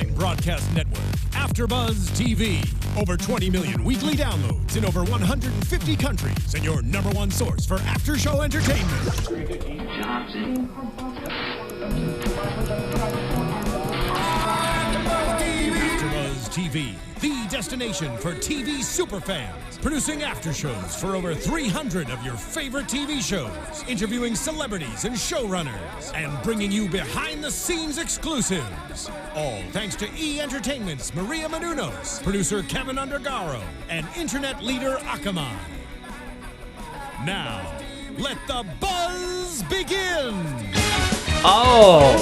online broadcast network, AfterBuzz TV. Over 20 million weekly downloads in over 150 countries, and your number one source for after-show entertainment. AfterBuzz TV, the destination for TV superfans. Producing after shows for over 300 of your favorite TV shows, interviewing celebrities and showrunners, and bringing you behind-the-scenes exclusives. All thanks to E! Entertainment's Maria Menounos, producer Kevin Undergaro, and internet leader Akamai. Now, let the buzz begin! Oh,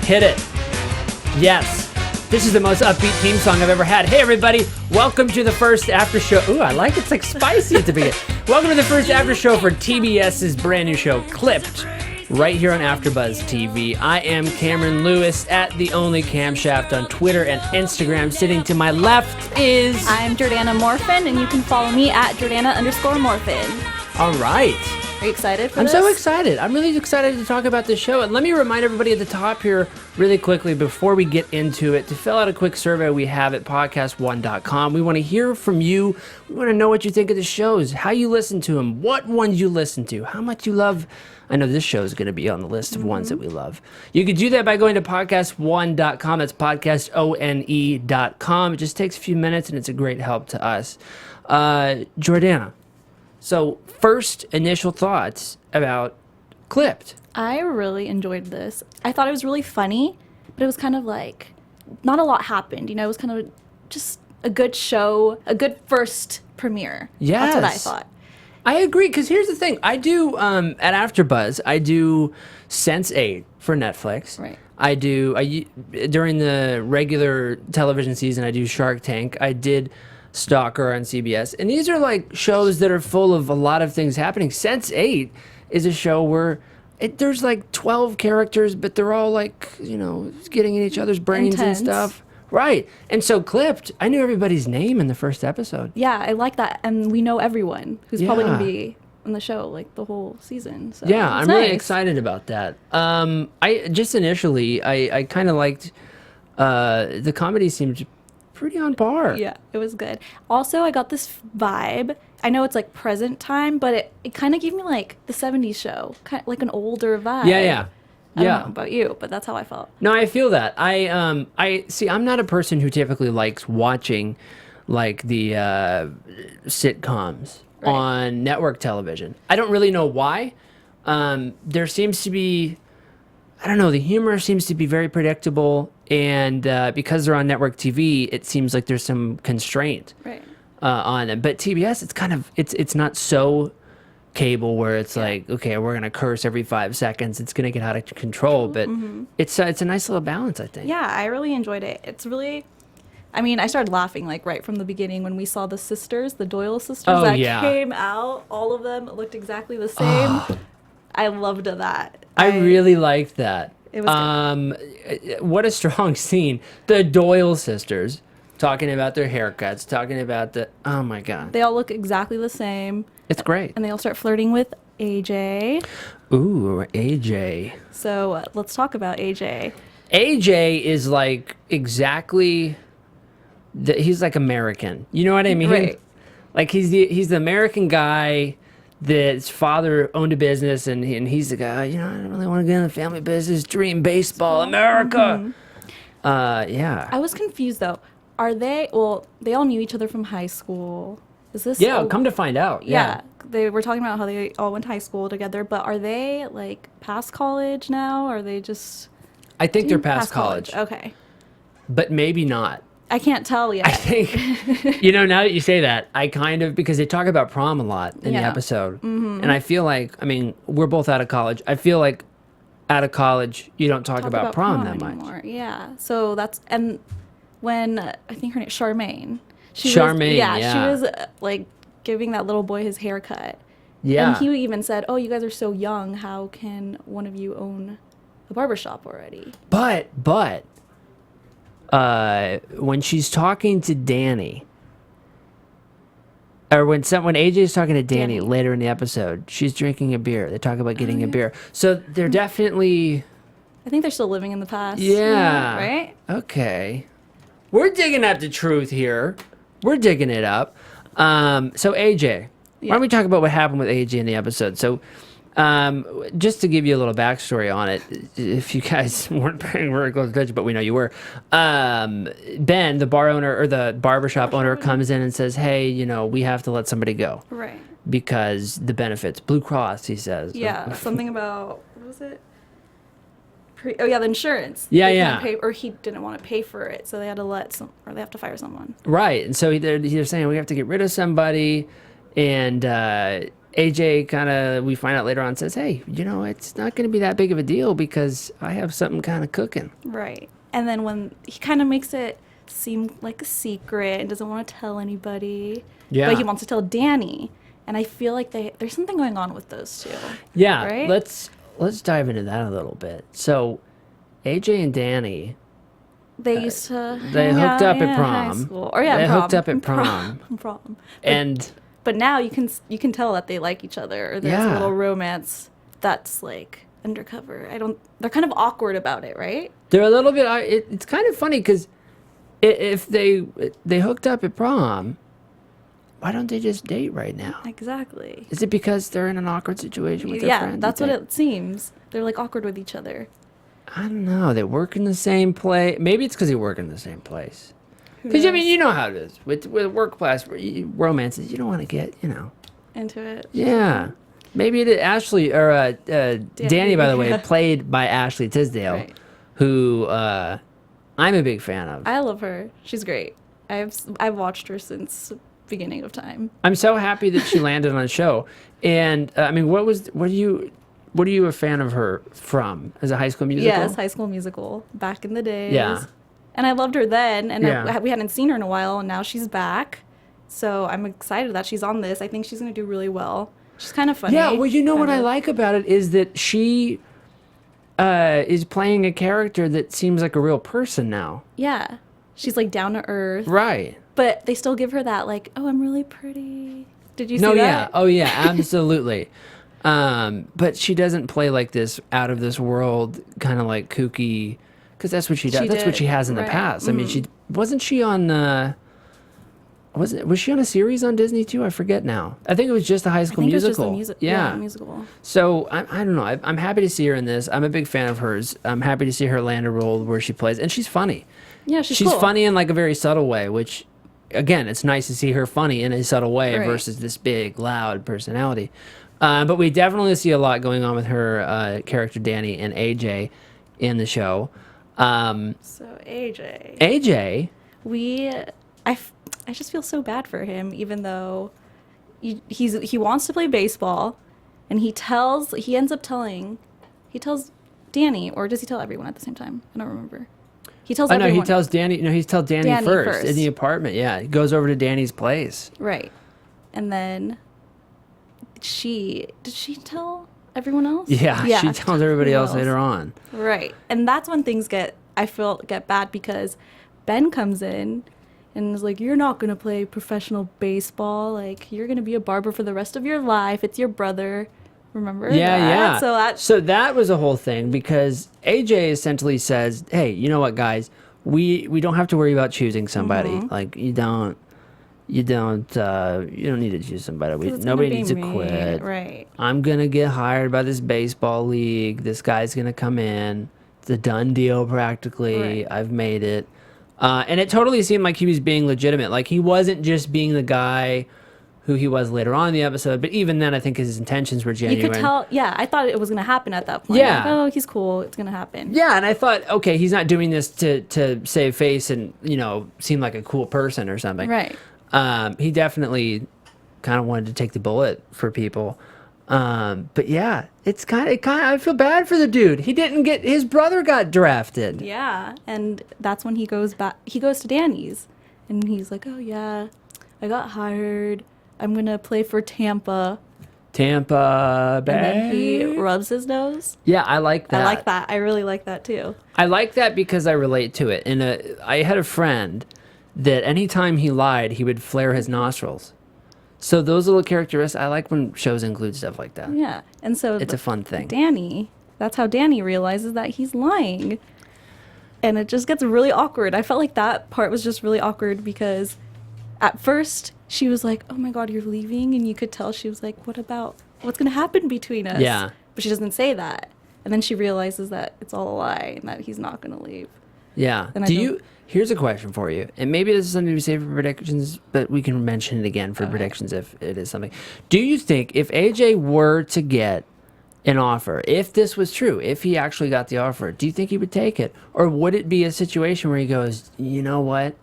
hit it. Yes. This is the most upbeat theme song I've ever had. Hey, everybody. Welcome to the first after show. Ooh, I like it. It's like spicy at the beginning. Welcome to the first after show for TBS's brand new show, Clipped, right here on AfterBuzz TV. I am Cameron Lewis at The Only Camshaft on Twitter and Instagram. Sitting to my left is... I'm Jordana Morfin, and you can follow me at Jordana_Morfin. All right. Are you excited for I'm this? so excited. I'm really excited to talk about the show. And let me remind everybody at the top here really quickly before we get into it to fill out a quick survey we have at podcast1.com. We want to hear from you. We want to know what you think of the shows, how you listen to them, what ones you listen to, how much you love. I know this show is going to be on the list of ones that we love. You could do that by going to podcast1.com. That's podcastone.com. It just takes a few minutes and it's a great help to us. Jordana. So, first initial thoughts about Clipped. I really enjoyed this. I thought it was really funny, but it was kind of like, not a lot happened. You know, it was kind of just a good show, a good first premiere. Yes. That's what I thought. I agree, because here's the thing. I do, at AfterBuzz, I do Sense8 for Netflix. Right. During the regular television season, I do Shark Tank. I did Stalker on CBS. And these are like shows that are full of a lot of things happening. Sense8 is a show where there's like 12 characters, but they're all like, you know, getting in each other's brains Intense. and stuff. Right. And so Clipped, I knew everybody's name in the first episode. Yeah, I like that. And we know everyone who's probably going to Yeah. be on the show like the whole season. So Yeah, it's I'm really nice. excited about that. I just initially, I kind of liked, the comedy seemed pretty on par. Yeah, it was good. Also, I got this vibe. I know it's like present time, but it kind of gave me like the 70s show, kind of like an older vibe. Yeah. I don't know about you, but that's how I felt. No, I feel that. I see. I'm not a person who typically likes watching, like the sitcoms on network television. I don't really know why. There seems to be, I don't know. The humor seems to be very predictable, and because they're on network TV, it seems like there's some constraint on them. But TBS, it's kind of it's not so cable where it's like, okay, we're gonna curse every 5 seconds. It's gonna get out of control, but it's a nice little balance, I think. Yeah, I really enjoyed it. It's really, I mean, I started laughing like right from the beginning when we saw the sisters, the Doyle sisters that came out. All of them looked exactly the same. I loved that. I really liked that. It was good. What a strong scene. The Doyle sisters talking about their haircuts, talking about oh my God. They all look exactly the same. It's great. And they all start flirting with AJ. Ooh, AJ. So let's talk about AJ. AJ is like exactly, he's like American. You know what I mean? Right. Like he's the American guy that's father owned a business, and he's the guy, you know, I don't really want to get in the family business, dream baseball, America. Yeah. I was confused though. Are they, well, they all knew each other from high school. Is this? Yeah, come to find out. Yeah. They were talking about how they all went to high school together, but are they like past college now? Or are they just? I think they're past college. Okay. But maybe not. I can't tell yet. I think, you know, now that you say that, I kind of, because they talk about prom a lot in the episode. And I feel like, I mean, we're both out of college. I feel like out of college, you don't talk about prom that anymore. much. Yeah. So that's, and when, I think her name, Charmaine. She yeah. She was like giving that little boy his haircut. Yeah. And he even said, oh, you guys are so young. How can one of you own a barbershop already? But, when she's talking to Danny, or when AJ's talking to Danny later in the episode, she's drinking a beer. They talk about getting a beer. So they're definitely, I think they're still living in the past. Yeah. Right? Okay. We're digging up the truth here. We're digging it up. So AJ, why don't we talk about what happened with AJ in the episode? So just to give you a little backstory on it, if you guys weren't paying very close attention, but we know you were, Ben, the bar owner or the barbershop owner, comes in and says, hey, you know, we have to let somebody go. Right. Because the benefits. Blue Cross, he says. Yeah, something about, what was it? The insurance. Yeah, they yeah. Pay, or he didn't want to pay for it, so they had to they have to fire someone. Right, and so they're saying we have to get rid of somebody, and AJ kind of, we find out later on, says, hey, you know, it's not going to be that big of a deal because I have something kind of cooking. Right, and then when he kind of makes it seem like a secret and doesn't want to tell anybody, but he wants to tell Danny, and I feel like there's something going on with those two. Yeah, right? Let's dive into that a little bit. So, AJ and Danny, they used to hooked up at prom. High school. Or yeah, they prom. hooked up at prom. Prom. But now you can tell that they like each other. Or there's a little romance that's like undercover. They're kind of awkward about it, right? They're a little bit. It's kind of funny because if they hooked up at prom, why don't they just date right now? Exactly. Is it because they're in an awkward situation with their friends? Yeah, that's what it seems. They're like awkward with each other. I don't know. They work in the same place. Maybe it's because they work in the same place. Because, I mean, you know how it is. With workplace romances, you don't want to get, into it. Yeah. Maybe it is Ashley, or Danny, by the way, played by Ashley Tisdale, right, who I'm a big fan of. I love her. She's great. I've watched her since beginning of time. I'm so happy that she landed on a show. And, I mean, what are you a fan of her from? As a High School Musical? Yes, High School Musical. Back in the days. Yeah. And I loved her then, and we hadn't seen her in a while, and now she's back. So I'm excited that she's on this. I think she's going to do really well. She's kind of funny. Yeah, well, you know what I like about it is that she is playing a character that seems like a real person now. Yeah. She's like down to earth. Right. But they still give her that, like, oh, I'm really pretty. Did you see that? Yeah. Oh, yeah, absolutely. But she doesn't play like this out of this world, kind of like kooky, because that's what she does. That's what she has in the past. I mean, wasn't she on was she on a series on Disney too? I forget now. I think it was just a High School Musical. It was just a musical. So I don't know. I'm happy to see her in this. I'm a big fan of hers. I'm happy to see her land a role where she plays, and she's funny. Yeah, she's cool. Funny in like a very subtle way, which, again, it's nice to see her funny in a subtle way versus this big, loud personality. But we definitely see a lot going on with her character Danny and AJ in the show. So AJ, I just feel so bad for him, even though he wants to play baseball, and he tells Danny, or does he tell everyone at the same time? I don't remember. He tells everyone. No, he tells Danny. No, he tells Danny first in the apartment. Yeah, he goes over to Danny's place. Right, and then did she tell everyone else? Yeah, she tells everybody else later on. Right, and that's when things get bad, because Ben comes in and is like, you're not going to play professional baseball. Like, you're going to be a barber for the rest of your life. It's your brother. Remember that? Yeah. So that was a whole thing, because AJ essentially says, hey, you know what, guys? We don't have to worry about choosing somebody. Mm-hmm. Like, you don't need to choose somebody. Nobody needs to quit. Right. I'm going to get hired by this baseball league. This guy's going to come in. It's a done deal practically. Right. I've made it. And it totally seemed like he was being legitimate. Like, he wasn't just being the guy who he was later on in the episode, but even then I think his intentions were genuine. You could tell, I thought it was going to happen at that point. Yeah. Like, oh, he's cool, it's going to happen. Yeah, and I thought, okay, he's not doing this to save face and, seem like a cool person or something. Right. He definitely kind of wanted to take the bullet for people. But yeah, it's kind of, I feel bad for the dude. His brother got drafted. Yeah, and that's when he goes to Danny's, and he's like, oh yeah, I got hired. I'm going to play for Tampa Bay. And then he rubs his nose. Yeah, I like that. I like that. I really like that too. I like that because I relate to it. And I had a friend that anytime he lied, he would flare his nostrils. So those little characteristics, I like when shows include stuff like that. Yeah, and so it's a fun thing. That's how Danny realizes that he's lying. and it just gets really awkward. I felt like that part was just really awkward because at first she was like, oh my God, you're leaving. And you could tell she was like, what's going to happen between us? Yeah. But she doesn't say that. And then she realizes that it's all a lie and that he's not going to leave. Yeah. Here's a question for you. And maybe this is something we say for predictions, but we can mention it again for predictions if it is something. Do you think if AJ were to get an offer, if this was true, if he actually got the offer, do you think he would take it? Or would it be a situation where he goes, you know what?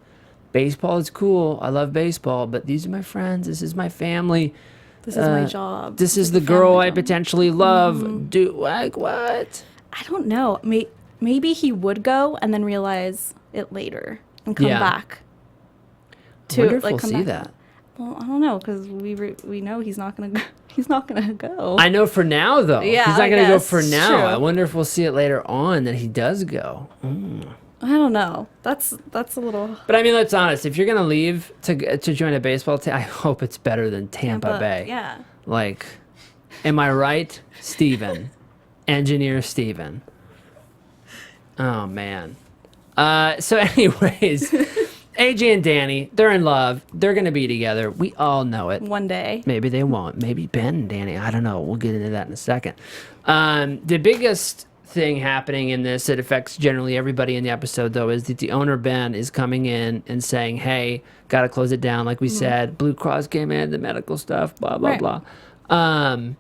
Baseball is cool. I love baseball, but these are my friends. This is my family. This is my job. This is the girl I potentially love. Do like what? I don't know. Maybe he would go and then realize it later and come back. I wonder if we'll see that. Well, I don't know because we know he's not gonna go. He's not gonna go. I know for now though. Yeah, he's not gonna go for now. True. I wonder if we'll see it later on that he does go. I don't know. That's a little. But I mean, let's be honest. If you're gonna leave to join a baseball team, I hope it's better than Tampa Bay. Yeah. Like, am I right, Steven? Engineer Steven. Oh man. So anyways, AJ and Danny, they're in love. They're gonna be together. We all know it. One day. Maybe they won't. Maybe Ben and Danny. I don't know. We'll get into that in a second. The biggest thing happening in this that affects generally everybody in the episode though is that the owner Ben is coming in and saying, hey, gotta close it down, like we said. Blue Cross came in, the medical stuff, blah blah blah. And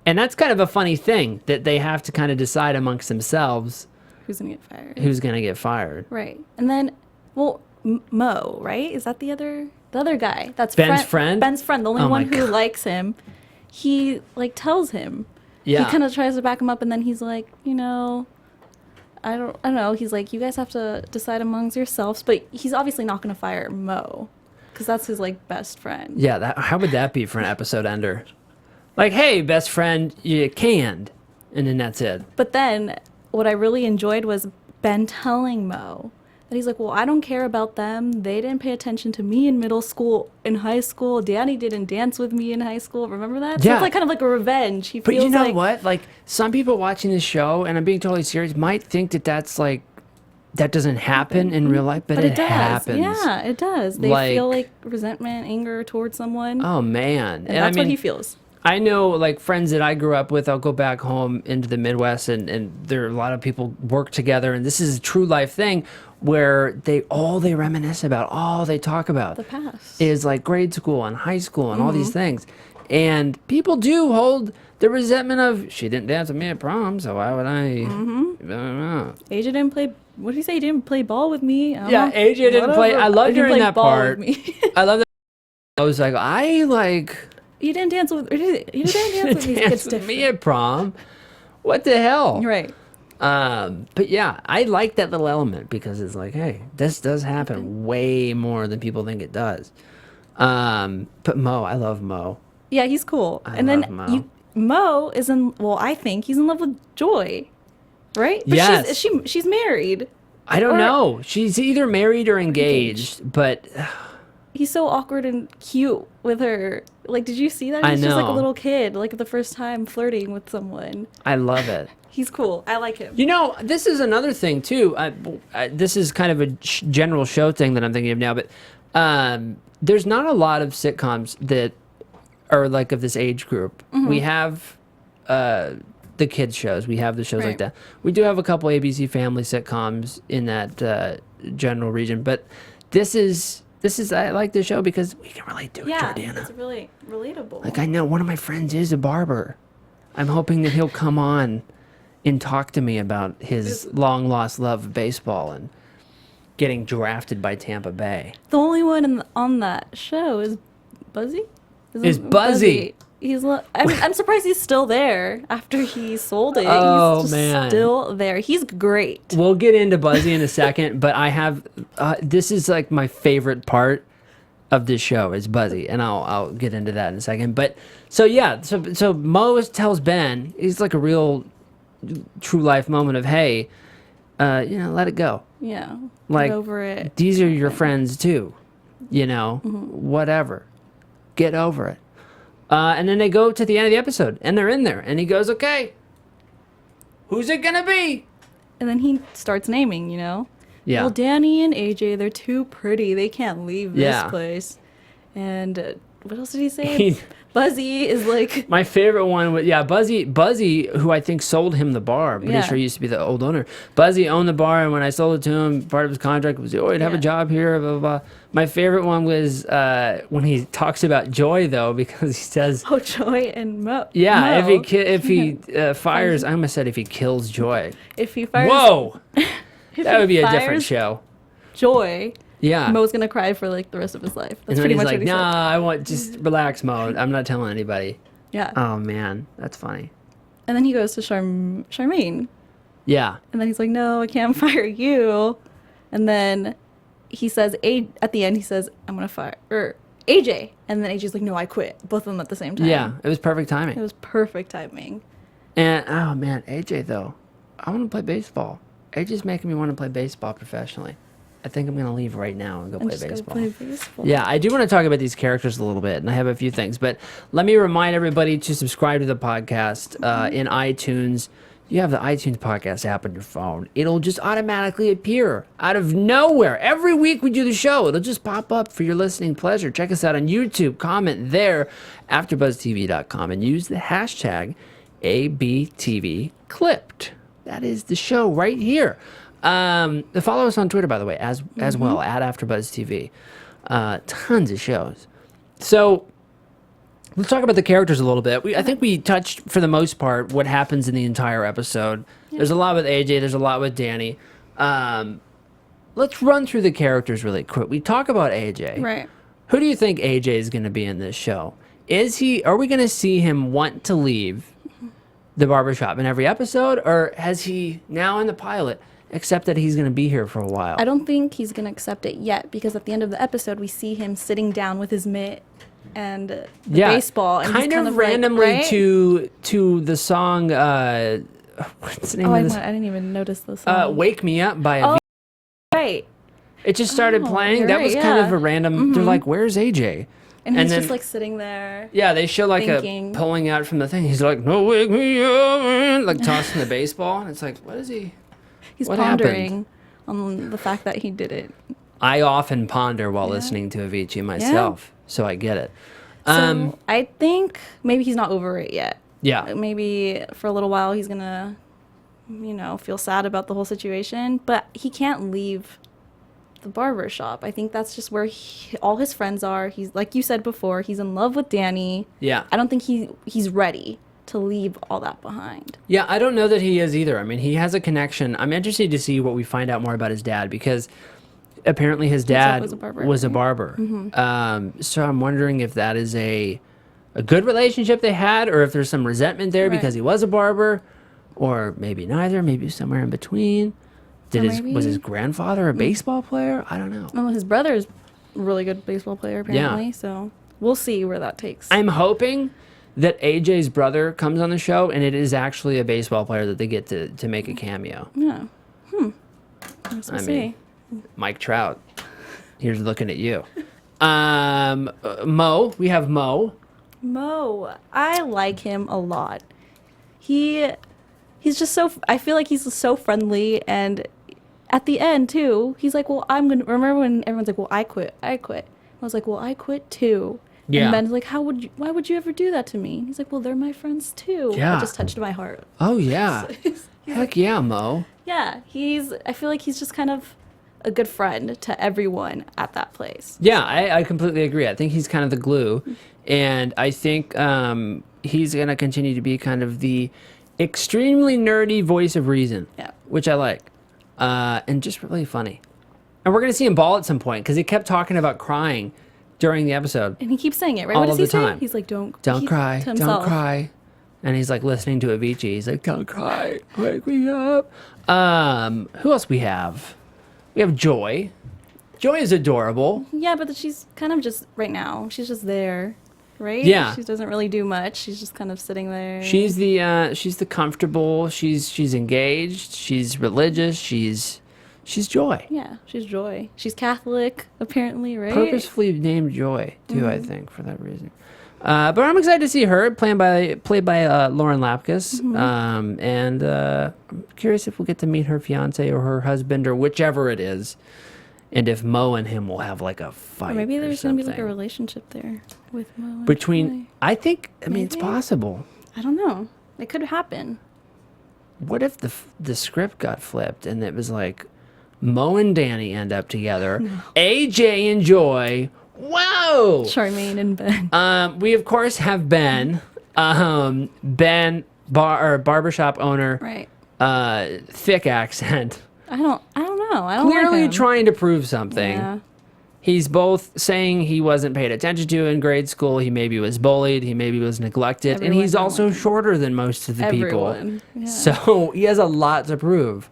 that's kind of a funny thing that they have to kind of decide amongst themselves who's gonna get fired. Who's gonna get fired. Right. And then Mo, right? Is that the other guy? That's Ben's friend? Ben's friend, the only one who likes him. He like tells him. Yeah. He kind of tries to back him up, and then he's like, I don't know. He's like, you guys have to decide amongst yourselves, but he's obviously not going to fire Mo, because that's his like best friend. Yeah. How would that be for an episode ender? Like, hey, best friend, you canned, and then that's it. But then, what I really enjoyed was Ben telling Mo that he's like, well, I don't care about them. They didn't pay attention to me in middle school, in high school. Danny didn't dance with me in high school. Remember that? So yeah. It's like kind of like a revenge. He but feels you know like, what? Like, some people watching this show, and I'm being totally serious, might think that that's like, that doesn't happen in real life, but it does. happens. Yeah, it does. They feel like resentment, anger towards someone. Oh, man. And that's what he feels. I know, like, friends that I grew up with, I'll go back home into the Midwest, and there are a lot of people work together, and this is a true life thing where they reminisce about, all they talk about the past is like grade school and high school and all these things. And people do hold the resentment of, she didn't dance with me at prom, so why would I? AJ didn't play, what did he say? He didn't play ball with me. Yeah, AJ didn't play. I loved her in that part. I love that. I was like, you didn't dance with me at prom. What the hell? Right. But yeah, I like that little element because it's like, hey, this does happen way more than people think it does. But Mo, I love Mo. Yeah, he's cool. Mo is I think he's in love with Joy, right? But yes. She's married. I don't know. She's either married or engaged. But he's so awkward and cute with her. Like, did you see that? He's just like a little kid, like the first time flirting with someone. I love it. He's cool. I like him. You know, this is another thing too. This is kind of a general show thing that I'm thinking of now, but there's not a lot of sitcoms that are like of this age group. We have the kids shows. We have the shows like that. We do have a couple ABC Family sitcoms in that general region, but this is I like this show because we can relate to it, Jordana. Yeah, it's really relatable. Like, I know one of my friends is a barber. I'm hoping that he'll come on and talk to me about his long lost love of baseball and getting drafted by Tampa Bay. The only one on that show is Buzzy. Is Buzzy? I'm surprised he's still there after he sold it. Oh, he's man. Still there. He's great. We'll get into Buzzy in a second, but I have this is like my favorite part of this show is Buzzy, and I'll get into that in a second. But so Mo tells Ben, he's like a real true life moment of, hey, let it go. Yeah. Like, get over it. These are your friends too. Whatever. Get over it. And then they go to the end of the episode, and they're in there, and he goes, okay, who's it gonna be? And then he starts naming, Yeah. Well, Danny and AJ, they're too pretty. They can't leave this place. And what else did he say? Buzzy is like... My favorite one was, Buzzy, who I think sold him the bar. I'm pretty sure he used to be the old owner. Buzzy owned the bar, and when I sold it to him, part of his contract was, oh, he'd have a job here, blah, blah, blah. My favorite one was when he talks about Joy, though, because he says... Oh, Joy and Mo. Yeah, Mo. if he fires... I almost said if he kills Joy. If he fires... Whoa! That would be a different show. Joy... Yeah. Mo's gonna cry for like the rest of his life. That's and pretty he's much like, what he said. nah, I want just relax, Mo. I'm not telling anybody. Yeah. Oh man, that's funny. And then he goes to Charmaine. Yeah. And then he's like, no, I can't fire you. And then he says, at the end, he says, I'm gonna fire AJ. And then AJ's like, no, I quit. Both of them at the same time. Yeah, it was perfect timing. It was perfect timing. And oh man, AJ though, I want to play baseball. AJ's making me want to play baseball professionally. I think I'm going to leave right now and go play baseball. Yeah, I do want to talk about these characters a little bit, and I have a few things. But let me remind everybody to subscribe to the podcast in iTunes. You have the iTunes podcast app on your phone. It'll just automatically appear out of nowhere. Every week we do the show. It'll just pop up for your listening pleasure. Check us out on YouTube. Comment there, AfterBuzzTV.com, and use the hashtag ABTV Clipped. That is the show right here. Follow us on Twitter, by the way, as well, at AfterBuzz TV. Tons of shows. So let's talk about the characters a little bit. I think we touched, for the most part, what happens in the entire episode. Yeah. There's a lot with AJ. There's a lot with Danny. Let's run through the characters really quick. We talk about AJ. Right. Who do you think AJ is going to be in this show? Are we going to see him want to leave the barbershop in every episode, or has he, now in the pilot, accept that he's going to be here for a while? I don't think he's going to accept it yet, because at the end of the episode, we see him sitting down with his mitt and the baseball. And kind of randomly like, to the song, what's the name of this? I didn't even notice the song. Wake Me Up by right. It just started playing. That was kind of a random, they're like, where's AJ? And he's just like sitting there. Yeah, they show like a pulling out from the thing. He's like, no, wake me up, like tossing the baseball. And it's like, what is he? He's pondering on the fact that he did it. I often ponder while listening to Avicii myself, so I get it. So I think maybe he's not over it yet. Yeah. Maybe for a little while he's going to, feel sad about the whole situation. But he can't leave the barbershop. I think that's just where all his friends are. He's, like you said before, he's in love with Danny. Yeah. I don't think he's ready to leave all that behind. Yeah, I don't know that he is either. I mean, he has a connection. I'm interested to see what we find out more about his dad, because apparently his dad was a barber. Mm-hmm. So I'm wondering if that is a good relationship they had, or if there's some resentment there because he was a barber, or maybe neither, maybe somewhere in between. Was his grandfather a baseball player? I don't know. Well, his brother's a really good baseball player, apparently. Yeah. So we'll see where that takes. I'm hoping that AJ's brother comes on the show, and it is actually a baseball player that they get to make a cameo. Yeah. I mean, Mike Trout. Here's looking at you. Mo. We have Mo. Mo. I like him a lot. He's just so... I feel like he's so friendly, and at the end, too, he's like, well, I'm going to... Remember when everyone's like, well, I quit. I was like, well, I quit, too. Yeah. And Ben's like, why would you ever do that to me? He's like, well, they're my friends too. Yeah. It just touched my heart. Oh, yeah. Heck yeah, Mo. Yeah. I feel like he's just kind of a good friend to everyone at that place. Yeah, I completely agree. I think he's kind of the glue. And I think he's going to continue to be kind of the extremely nerdy voice of reason. Yeah. Which I like. And just really funny. And we're going to see him ball at some point, because he kept talking about crying during the episode. And he keeps saying it, right? What does he say? He's like, don't cry, don't cry. And he's like listening to Avicii. He's like, don't cry, wake me up. Who else we have? We have Joy. Joy is adorable. Yeah, but she's kind of just, right now, she's just there, right? Yeah. She doesn't really do much. She's just kind of sitting there. She's the comfortable, she's engaged, she's religious, she's Joy. Yeah, she's Joy. She's Catholic, apparently, right? Purposefully named Joy, too, I think, for that reason. But I'm excited to see her played by Lauren Lapkus. And I'm curious if we'll get to meet her fiance or her husband or whichever it is. And if Mo and him will have like a fight. Or maybe there's going to be like a relationship there with Mo. And between, Troy. I think, I mean, it's possible. I don't know. It could happen. What if the script got flipped and it was like Mo and Danny end up together, AJ and Joy. Whoa! Charmaine and Ben. We of course have Ben, barbershop owner, Right. thick accent. I don't know. I don't Clearly like him. trying to prove something. Yeah. He's both saying he wasn't paid attention to in grade school. He maybe was bullied. He maybe was neglected. And he's also shorter than most of the people. Yeah. So he has a lot to prove.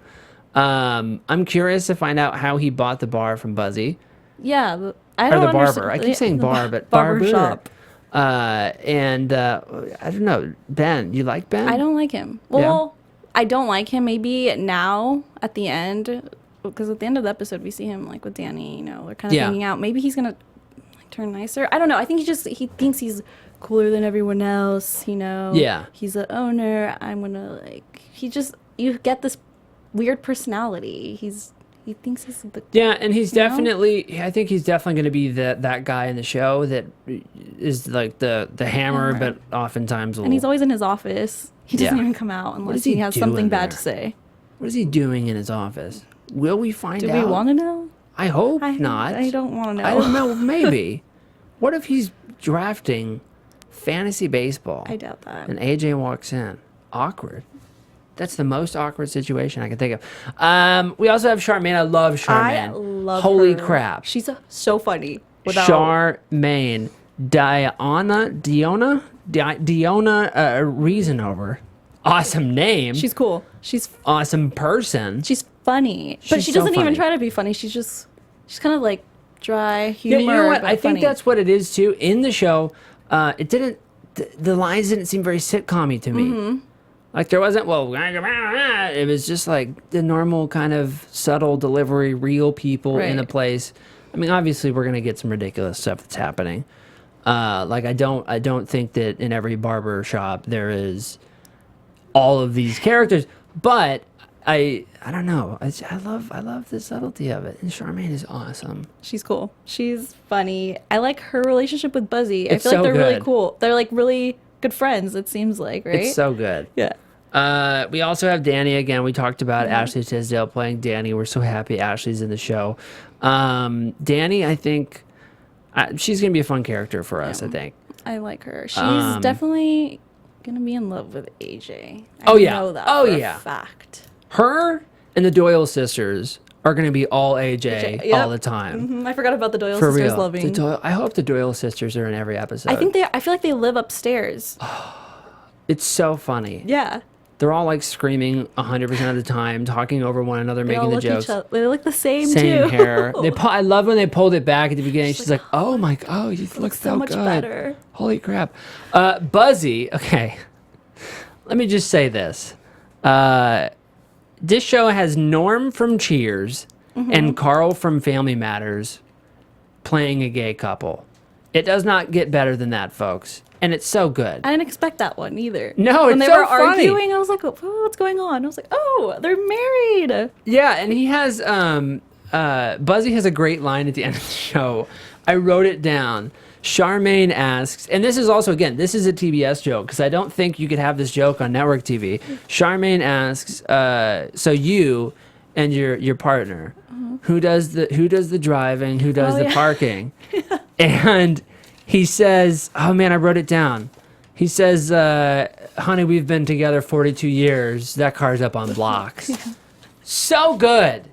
I'm curious to find out how he bought the bar from Buzzy. Yeah. I don't Or the barber. understand- I keep saying bar, but barbershop. And I don't know. Ben, you like Ben? I don't like him. Well, I don't like him maybe now at the end, because at the end of the episode we see him like with Danny, you know, they're kind of hanging out. Maybe he's gonna like turn nicer. I don't know. I think he thinks he's cooler than everyone else, you know. Yeah. He's the owner. I'm gonna like you get this weird personality. He thinks he's the and he's definitely. I think he's definitely going to be that guy in the show that is like the hammer, but oftentimes. And he's always in his office. He doesn't even come out unless he has something bad to say. What is he doing in his office? Will we find out? Do we want to know? I hope not. I don't want to know. I don't know. Maybe. What if he's drafting fantasy baseball? I doubt that. And AJ walks in. Awkward. That's the most awkward situation I can think of. We also have Charmaine. I love Charmaine. I love Holy her. crap. She's so funny. Charmaine. Diona Reasonover. Awesome name. She's cool. She's awesome person. She's funny. But She's she so doesn't even funny. try to be funny. She's kind of like dry humor. You know what? but I think funny. that's what it is too. In the show, it didn't. The lines didn't seem very sitcom-y to me. Like there wasn't. Well, it was just like the normal kind of subtle delivery, real people in a place. I mean, obviously, we're gonna get some ridiculous stuff that's happening. Like I don't think that in every barber shop there is all of these characters, but I don't know. I love the subtlety of it. And Charmaine is awesome. She's cool. She's funny. I like her relationship with Buzzy. It's I feel like so they're really good. cool. They're like really good friends. It seems like, right? It's so good. Yeah. We also have Danny again. We talked about Ashley Tisdale playing Danny. We're so happy Ashley's in the show. Danny, I think she's gonna be a fun character for us. I think. I like her. She's definitely gonna be in love with AJ. I know that Oh for yeah. a fact. Her and the Doyle sisters are gonna be all AJ Yep. all the time. I forgot about the Doyle For sisters real. loving. I hope the Doyle sisters are in every episode. I feel like they live upstairs. It's so funny. Yeah. They're all like screaming 100% of the time, talking over one another, They all making the look jokes. each other. They look the same Same too. hair. I love when they pulled it back at the beginning. She's like, "Oh my god, you look so much good. better. Holy crap!" Buzzy. Okay, let me just say this. This show has Norm from Cheers and Carl from Family Matters playing a gay couple. It does not get better than that, folks. And it's so good. I didn't expect that one either. No, when it's they so were funny. arguing, I was like, oh, "What's going on?" I was like, "Oh, they're married." Yeah, and he has Buzzy has a great line at the end of the show. I wrote it down. Charmaine asks, and this is also, again, this is a TBS joke because I don't think you could have this joke on network TV. Charmaine asks, so you and your partner, who does the driving, who does the parking? And he says, oh man, I wrote it down. He says, honey, we've been together 42 years. That car's up on blocks. So good.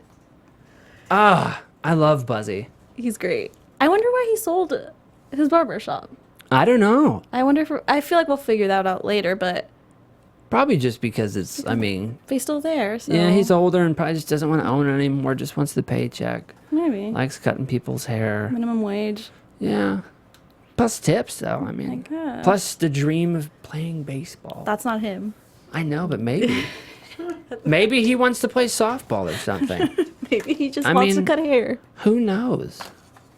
I love Buzzy. He's great. I wonder why he sold his barbershop. I don't know. I wonder if I feel like we'll figure that out later, but Probably just because it's, I mean, he's still there. So yeah, he's older and probably just doesn't want to own it anymore. Just wants the paycheck. maybe Likes cutting people's hair. minimum wage. Yeah. Plus tips, though. I mean, Like that. plus the dream of playing baseball. That's not him. I know, but maybe. Maybe he wants to play softball or something. Maybe he just I wants to mean- cut hair. Who knows?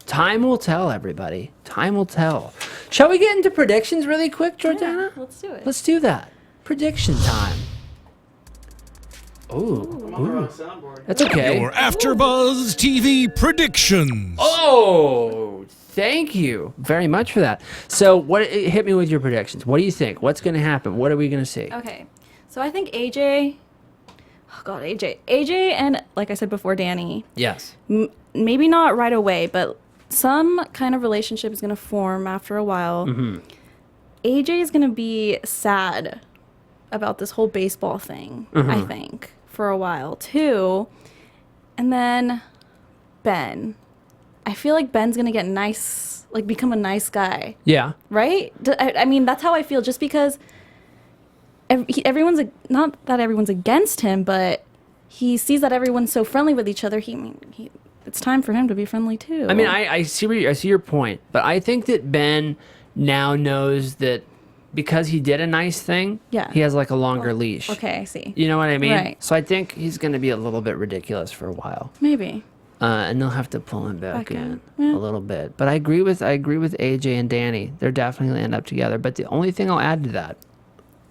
Time will tell, everybody. Time will tell. Shall we get into predictions really quick, Jordana? Yeah, let's do it. Let's do that. Prediction time. I'm on the wrong soundboard. That's okay. Your AfterBuzz TV predictions. Oh, thank you very much for that. So, hit me with your predictions. What do you think? What's going to happen? What are we going to see? Okay, so I think AJ, and like I said before, Danny, Yes. maybe not right away, but some kind of relationship is going to form after a while. Mm-hmm. AJ is going to be sad about this whole baseball thing, I think, for a while too. And then Ben. I feel like Ben's going to get nice, like become a nice guy. Yeah. Right? I mean, that's how I feel, just because everyone's, not that everyone's against him, but he sees that everyone's so friendly with each other. It's time for him to be friendly too. I mean, I see your point, but I think that Ben now knows that because he did a nice thing, Yeah. he has like a longer leash. Okay, I see. You know what I mean? Right. So I think he's going to be a little bit ridiculous for a while. Maybe. And they'll have to pull him back in Yeah. a little bit. But I agree with AJ and Danny. They're definitely going to end up together. But the only thing I'll add to that,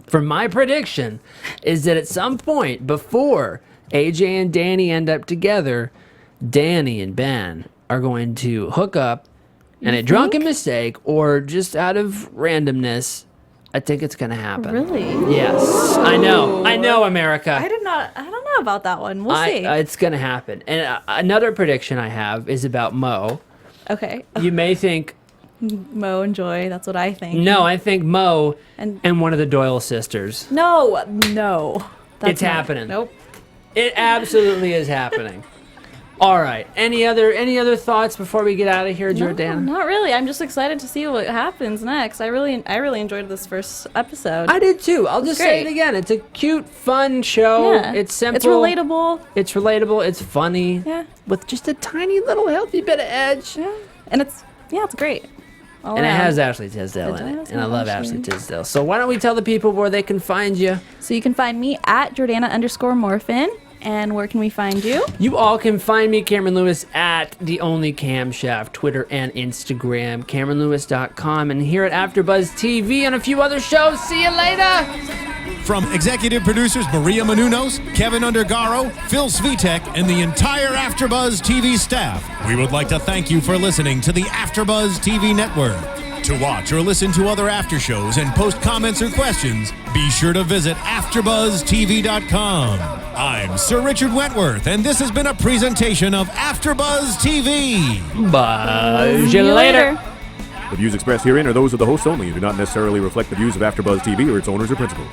for my prediction, is that at some point before AJ and Danny end up together, Danny and Ben are going to hook up in a drunken mistake or just out of randomness. I think it's going to happen. Really? Yes. I know, America. I don't know about that one. We'll see. It's going to happen. And another prediction I have is about Mo. Okay. You may think, Mo and Joy, that's what I think. no, I think Mo And- and one of the Doyle sisters. No. That's It's not- happening. Nope. It absolutely is happening. All right. Any other thoughts before we get out of here, No, Jordana? not really. I'm just excited to see what happens next. I really enjoyed this first episode. I did too. I'll just say it great. again. It's a cute, fun show. Yeah. It's simple. It's relatable. It's relatable. It's funny. Yeah. With just a tiny little healthy bit of edge. Yeah. And it's great. All And it around. has Ashley Tisdale It in it. does And I have love Ashley. Ashley Tisdale. So why don't we tell the people where they can find you? So you can find me at Jordana_Morfin. And where can we find you? You all can find me, Cameron Lewis, at The Only Cam Chef, Twitter and Instagram, CameronLewis.com, and here at AfterBuzz TV and a few other shows. See you later! From executive producers Maria Menounos, Kevin Undergaro, Phil Svitek, and the entire AfterBuzz TV staff, we would like to thank you for listening to the AfterBuzz TV network. To watch or listen to other after shows and post comments or questions, be sure to visit AfterBuzzTV.com. I'm Sir Richard Wentworth, and this has been a presentation of AfterBuzz TV. Bye. See you later. The views expressed herein are those of the hosts only and do not necessarily reflect the views of AfterBuzz TV or its owners or principals.